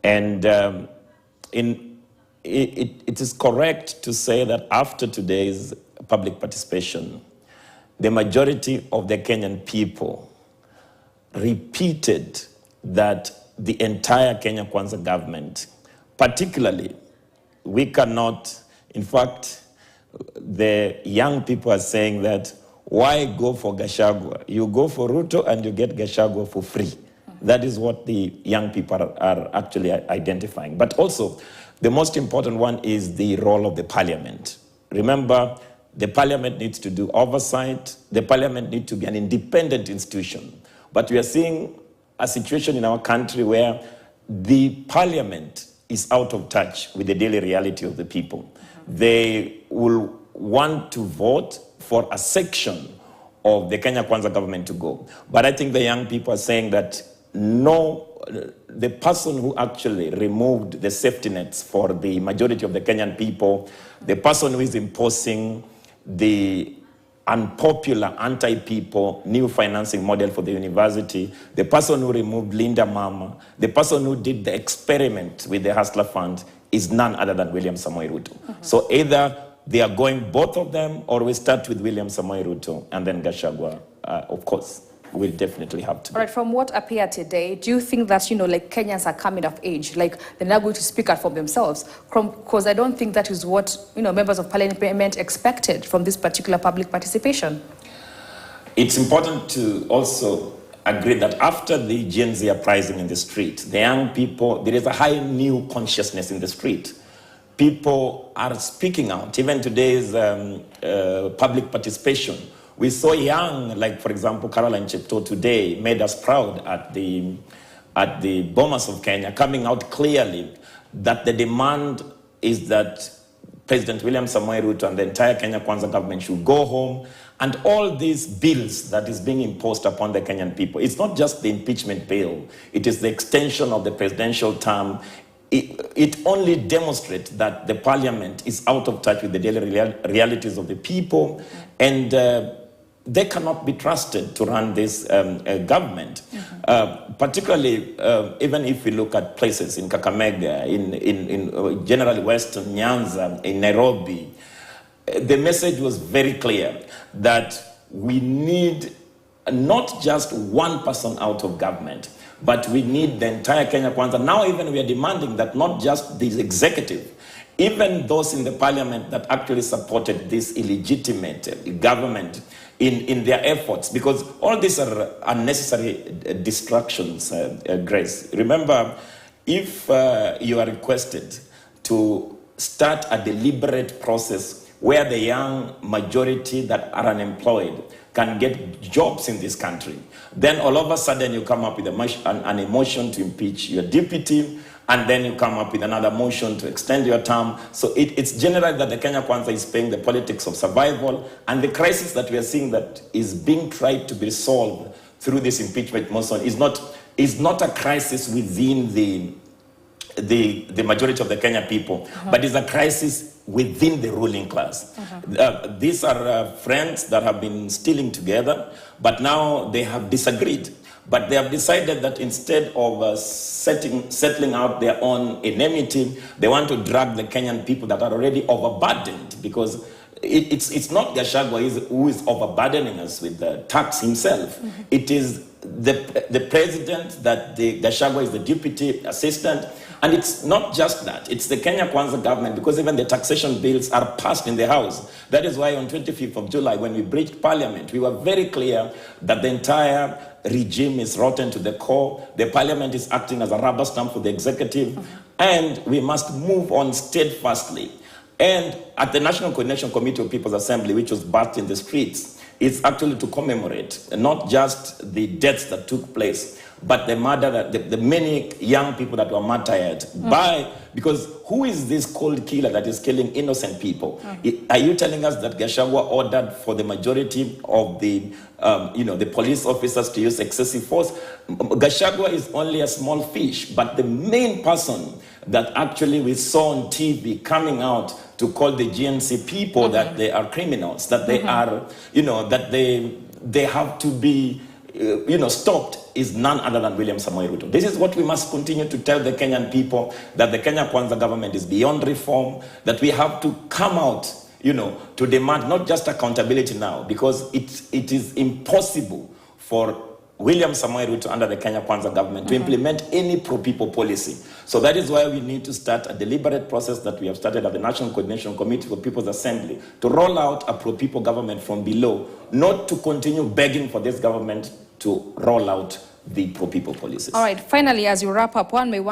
And it is correct to say that after today's public participation, the majority of the Kenyan people repeated that the entire Kenya Kwanza government, particularly, we cannot, in fact, the young people are saying that, why go for Gachagua? You go for Ruto and you get Gachagua for free. That is what the young people are actually identifying. But also, the most important one is the role of the parliament. Remember, the parliament needs to do oversight. The parliament needs to be an independent institution. But we are seeing a situation in our country where the parliament is out of touch with the daily reality of the people. They will want to vote for a section of the Kenya Kwanza government to go. But I think the young people are saying that no, the person who actually removed the safety nets for the majority of the Kenyan people, the person who is imposing the unpopular, anti-people new financing model for the university, the person who removed Linda Mama, the person who did the experiment with the Hustler Fund is none other than William Samoei Ruto. So either they are going both of them, or we start with William Samoei Ruto and then Gachagua, of course. We'll definitely have to. All right, from what appeared today, do you think that, like Kenyans are coming of age, like they're not going to speak out for themselves? Because I don't think that is what, members of parliament expected from this particular public participation. It's important to also agree that after the Gen Z uprising in the street, the young people, there is a high new consciousness in the street. People are speaking out. Even today's public participation, we saw young, like for example, Caroline Chepto today made us proud at the Bomas of Kenya, coming out clearly that the demand is that President William Samoei Ruto and the entire Kenya Kwanza government should go home, and all these bills that is being imposed upon the Kenyan people. It's not just the impeachment bill, it is the extension of the presidential term. It only demonstrates that the parliament is out of touch with the daily realities of the people, and they cannot be trusted to run this government. Particularly, even if we look at places in Kakamega, in generally Western Nyanza, in Nairobi, the message was very clear that we need not just one person out of government, but we need the entire Kenya Kwanza. Now even we are demanding that not just the executive, even those in the parliament that actually supported this illegitimate government in their efforts, because all these are unnecessary distractions, Grace. Remember, if you are requested to start a deliberate process where the young majority that are unemployed can get jobs in this country, then all of a sudden you come up with an emotion to impeach your deputy, and then you come up with another motion to extend your term. So it's generally that the Kenya Kwanza is playing the politics of survival, and the crisis that we are seeing that is being tried to be solved through this impeachment motion is not a crisis within the majority of the Kenya people, but is a crisis within the ruling class. These are friends that have been stilling together, but now they have disagreed. But they have decided that instead of settling out their own enmity, they want to drag the Kenyan people that are already overburdened, because it's not Gachagua who is overburdening us with the tax himself. It is the president that Gachagua is the deputy assistant. And it's not just that, it's the Kenya Kwanza government, because even the taxation bills are passed in the House. That is why on 25th of July, when we breached Parliament, we were very clear that the entire regime is rotten to the core. The Parliament is acting as a rubber stamp for the executive, and we must move on steadfastly. And at the National Coordination Committee of People's Assembly, which was birthed in the streets, it's actually to commemorate not just the deaths that took place, but the murder, the many young people that were martyred by, because who is this cold killer that is killing innocent people? Are you telling us that Gachagua ordered for the majority of the, the police officers to use excessive force? Gachagua is only a small fish, but the main person that actually we saw on TV coming out to call the GNC people that they are criminals, that they are, that they have to be, stopped is none other than William Samoei Ruto. This is what we must continue to tell the Kenyan people, that the Kenya Kwanza government is beyond reform, that we have to come out, to demand not just accountability now, because it is impossible for William Samoei Ruto under the Kenya Kwanza government to implement any pro-people policy. So that is why we need to start a deliberate process that we have started at the National Coordination Committee for People's Assembly to roll out a pro-people government from below, not to continue begging for this government to roll out the pro-people policies. All right, finally, as you wrap up, one may wonder